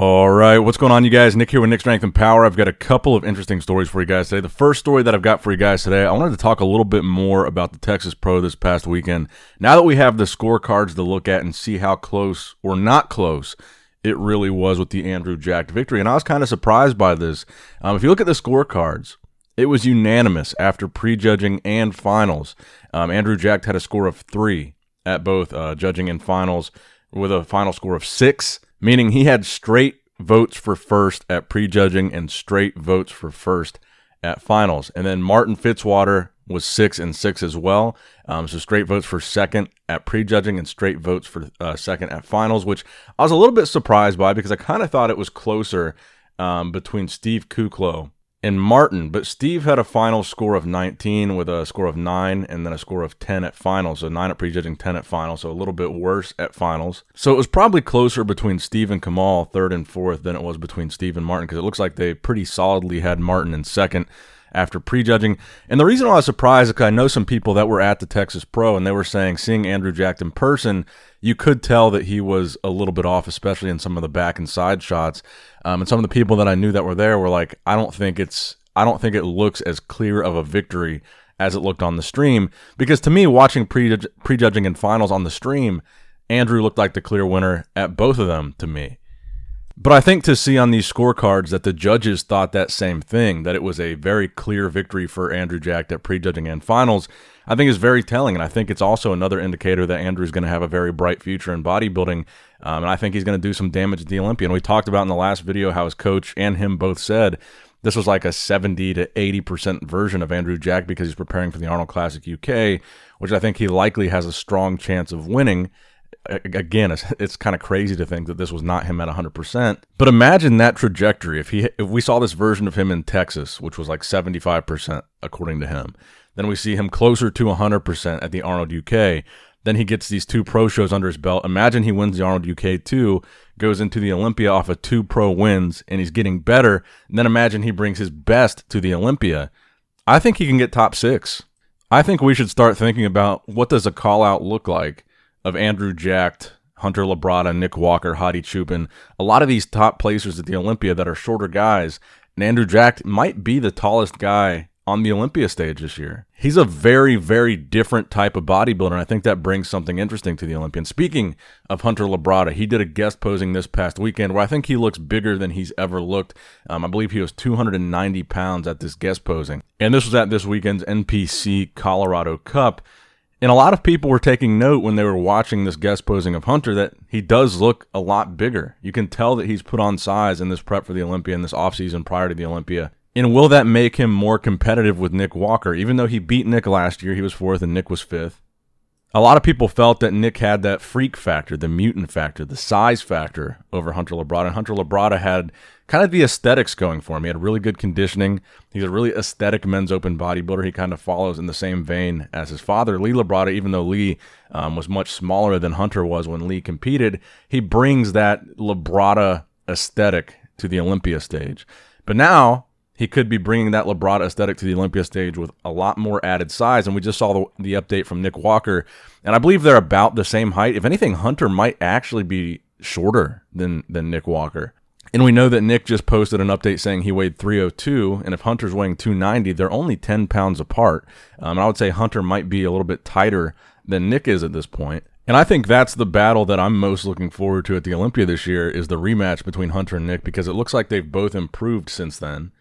All right, what's going on, you guys? Nick here with Nick Strength and Power. I've got a couple of interesting stories for you guys today. The first story that I've got for you guys today, I wanted to talk a little bit more about the Texas Pro this past weekend. Now that we have the scorecards to look at and see how close or not close it really was with the Andrew Jacked victory, and I was kind of surprised by this. If you look at the scorecards, it was unanimous after prejudging and finals. Andrew Jacked had a score of 3 at both judging and finals with a final score of 6. Meaning he had straight votes for first at prejudging and straight votes for first at finals. And then Martin Fitzwater was 6 and 6 as well. So straight votes for second at prejudging and straight votes for second at finals, which I was a little bit surprised by because I kind of thought it was closer between Steve Kuklo and Martin, but Steve had a final score of 19 with a score of 9 and then a score of 10 at finals. So 9 at prejudging, 10 at finals, so a little bit worse at finals. So it was probably closer between Steve and Kamal, third and fourth, than it was between Steve and Martin, because it looks like they pretty solidly had Martin in second after prejudging. And the reason I was surprised is because I know some people that were at the Texas Pro, and they were saying seeing Andrew Jacked in person, you could tell that he was a little bit off, especially in some of the back and side shots. And some of the people that I knew that were there were like, I don't think it looks as clear of a victory as it looked on the stream. Because to me, watching prejudging and finals on the stream, Andrew looked like the clear winner at both of them to me. But I think to see on these scorecards that the judges thought that same thing, that it was a very clear victory for Andrew Jacked at prejudging and finals, I think is very telling. And I think it's also another indicator that Andrew's going to have a very bright future in bodybuilding. And I think he's going to do some damage at the Olympia. And we talked about in the last video how his coach and him both said this was like a 70 to 80% version of Andrew Jacked because he's preparing for the Arnold Classic UK, which I think he likely has a strong chance of winning. Again, it's kind of crazy to think that this was not him at 100%. But imagine that trajectory. If we saw this version of him in Texas, which was like 75% according to him, then we see him closer to 100% at the Arnold UK. Then he gets these 2 pro shows under his belt. Imagine he wins the Arnold UK 2, goes into the Olympia off of 2 pro wins, and he's getting better. And then imagine he brings his best to the Olympia. I think he can get top 6. I think we should start thinking about what does a call-out look like of Andrew Jacked, Hunter Labrada, Nick Walker, Hadi Chupin, a lot of these top placers at the Olympia that are shorter guys, and Andrew Jacked might be the tallest guy on the Olympia stage this year. He's a very, very different type of bodybuilder, and I think that brings something interesting to the Olympian. Speaking of Hunter Labrada, he did a guest posing this past weekend where I think he looks bigger than he's ever looked. I believe he was 290 pounds at this guest posing, and this was at this weekend's NPC Colorado Cup. And a lot of people were taking note when they were watching this guest posing of Hunter that he does look a lot bigger. You can tell that he's put on size in this prep for the Olympia in this offseason prior to the Olympia. And will that make him more competitive with Nick Walker? Even though he beat Nick last year, he was 4th and Nick was 5th. A lot of people felt that Nick had that freak factor, the mutant factor, the size factor over Hunter Labrada. And Hunter Labrada had kind of the aesthetics going for him. He had really good conditioning. He's a really aesthetic men's open bodybuilder. He kind of follows in the same vein as his father, Lee Labrada. Even though Lee was much smaller than Hunter was when Lee competed, he brings that Labrada aesthetic to the Olympia stage. But now he could be bringing that Labrada aesthetic to the Olympia stage with a lot more added size. And we just saw the update from Nick Walker. And I believe they're about the same height. If anything, Hunter might actually be shorter than Nick Walker. And we know that Nick just posted an update saying he weighed 302. And if Hunter's weighing 290, they're only 10 pounds apart. And I would say Hunter might be a little bit tighter than Nick is at this point. And I think that's the battle that I'm most looking forward to at the Olympia this year is the rematch between Hunter and Nick, because it looks like they've both improved since then.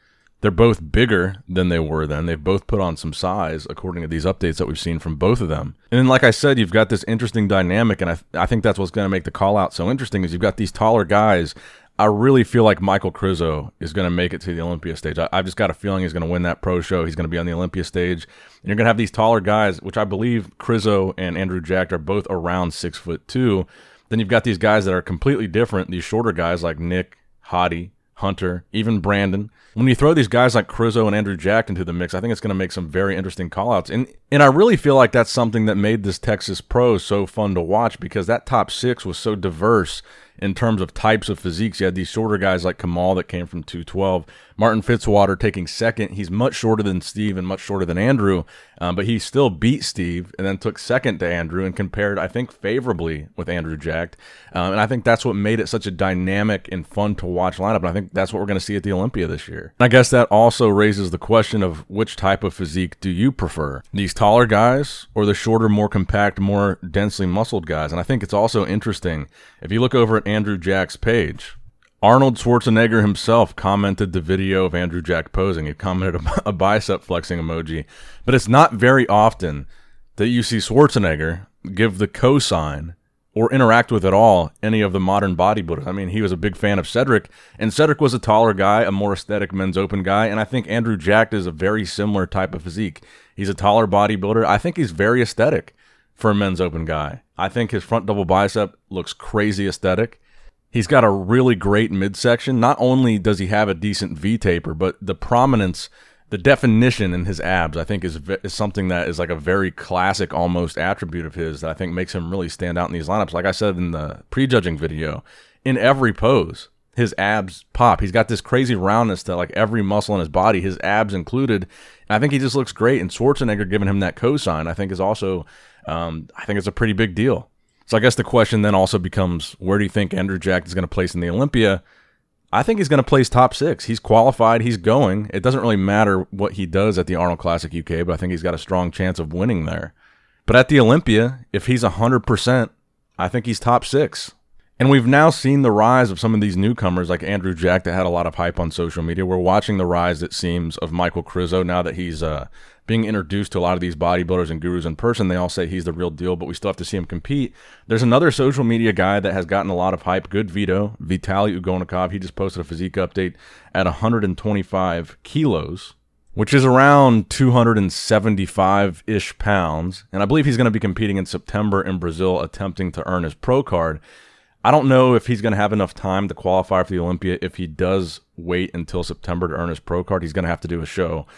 They're both bigger than they were then. They've both put on some size, according to these updates that we've seen from both of them. And then, like I said, you've got this interesting dynamic, and I think that's what's going to make the call-out so interesting is you've got these taller guys. I really feel like Michael Krizo is going to make it to the Olympia stage. I've just got a feeling he's going to win that pro show. He's going to be on the Olympia stage. And you're going to have these taller guys, which I believe Krizo and Andrew Jacked are both around 6'2". Then you've got these guys that are completely different, these shorter guys like Nick, Hadi, Hunter, even Brandon. When you throw these guys like Krizo and Andrew Jacked into the mix, I think it's going to make some very interesting call-outs. And I really feel like that's something that made this Texas Pro so fun to watch, because that top 6 was so diverse in terms of types of physiques. You had these shorter guys like Kamal that came from 212. Martin Fitzwater taking second. He's much shorter than Steve and much shorter than Andrew, but he still beat Steve and then took second to Andrew and compared, I think, favorably with Andrew Jacked. And I think that's what made it such a dynamic and fun to watch lineup. And I think that's what we're going to see at the Olympia this year. And I guess that also raises the question of which type of physique do you prefer? These taller guys or the shorter, more compact, more densely muscled guys? And I think it's also interesting, if you look over at Andrew Jack's page, Arnold Schwarzenegger himself commented the video of Andrew Jack posing. He commented a bicep flexing emoji. But it's not very often that you see Schwarzenegger give the cosign or interact with at all any of the modern bodybuilders. I mean, he was a big fan of Cedric, and Cedric was a taller guy, a more aesthetic men's open guy, and I think Andrew Jack is a very similar type of physique. He's a taller bodybuilder. I think he's very aesthetic for a men's open guy. I think his front double bicep looks crazy aesthetic. He's got a really great midsection. Not only does he have a decent V-taper, but the prominence, the definition in his abs, I think is something that is like a very classic almost attribute of his that I think makes him really stand out in these lineups. Like I said in the prejudging video, in every pose, his abs pop. He's got this crazy roundness to like every muscle in his body, his abs included. And I think he just looks great. And Schwarzenegger giving him that cosign, I think is also, I think it's a pretty big deal. So I guess the question then also becomes, where do you think Andrew Jack is going to place in the Olympia? I think he's going to place top 6. He's qualified. He's going. It doesn't really matter what he does at the Arnold Classic UK, but I think he's got a strong chance of winning there. But at the Olympia, if he's 100%, I think he's top 6. And we've now seen the rise of some of these newcomers like Andrew Jack that had a lot of hype on social media. We're watching the rise, it seems, of Michael Krizo now that he's being introduced to a lot of these bodybuilders and gurus in person. They all say he's the real deal, but we still have to see him compete. There's another social media guy that has gotten a lot of hype, GoodVito, Vitaly Ugonikov. He just posted a physique update at 125 kilos, which is around 275-ish pounds. And I believe he's going to be competing in September in Brazil, attempting to earn his pro card. I don't know if he's going to have enough time to qualify for the Olympia. If he does wait until September to earn his pro card, he's going to have to do a show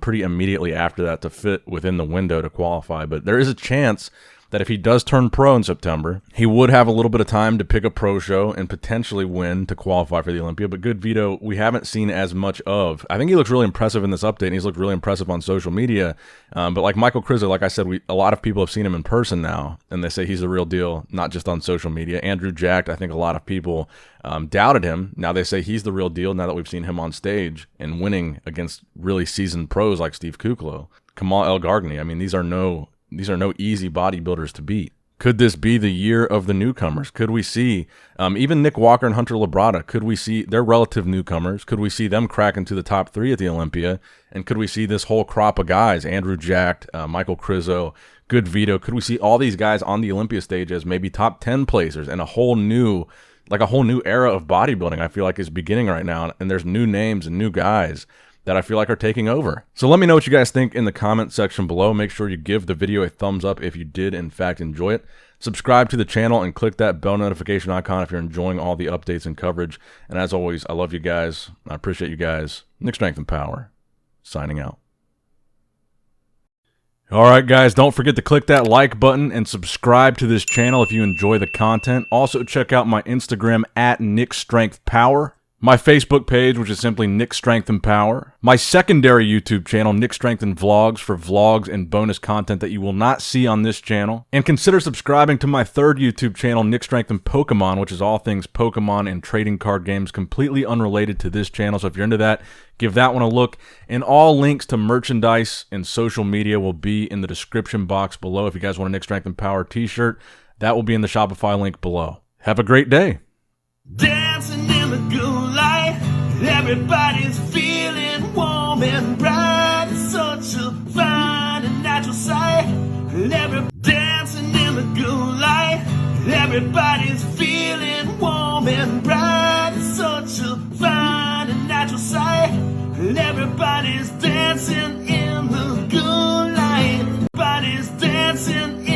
pretty immediately after that to fit within the window to qualify. But there is a chance that if he does turn pro in September, he would have a little bit of time to pick a pro show and potentially win to qualify for the Olympia. But GoodVito, we haven't seen as much of. I think he looks really impressive in this update, and he's looked really impressive on social media. But like Michael Krizo, like I said, a lot of people have seen him in person now, and they say he's the real deal, not just on social media. Andrew Jack, I think a lot of people doubted him. Now they say he's the real deal now that we've seen him on stage and winning against really seasoned pros like Steve Kuklo, Kamal El Gargani. I mean, these are no easy bodybuilders to beat. Could this be the year of the newcomers? Could we see even Nick Walker and Hunter Labrada? Could we see their relative newcomers? Could we see them crack into the top 3 at the Olympia? And could we see this whole crop of guys, Andrew Jack, Michael Krizo, GoodVito? Could we see all these guys on the Olympia stage as maybe top 10 placers and a whole new era of bodybuilding? I feel like is beginning right now, and there's new names and new guys that I feel like are taking over. So let me know what you guys think in the comment section below. Make sure you give the video a thumbs up if you did in fact enjoy it. Subscribe to the channel and click that bell notification icon if you're enjoying all the updates and coverage. And as always, I love you guys. I appreciate you guys. Nick Strength and Power, signing out. All right, guys, don't forget to click that like button and subscribe to this channel if you enjoy the content. Also, check out my Instagram at Nick Strength Power. My Facebook page, which is simply Nick Strength and Power. My secondary YouTube channel, Nick Strength and Vlogs, for vlogs and bonus content that you will not see on this channel. And consider subscribing to my third YouTube channel, Nick Strength and Pokemon, which is all things Pokemon and trading card games, completely unrelated to this channel. So if you're into that, give that one a look. And all links to merchandise and social media will be in the description box below. If you guys want a Nick Strength and Power t-shirt, that will be in the Shopify link below. Have a great day. Dancing in the good light, everybody's feeling warm and bright. It's such a fine and natural sight. Dancing in the good light, everybody's feeling warm and bright. It's such a fine and natural sight. Everybody's dancing in the good light. Everybody's dancing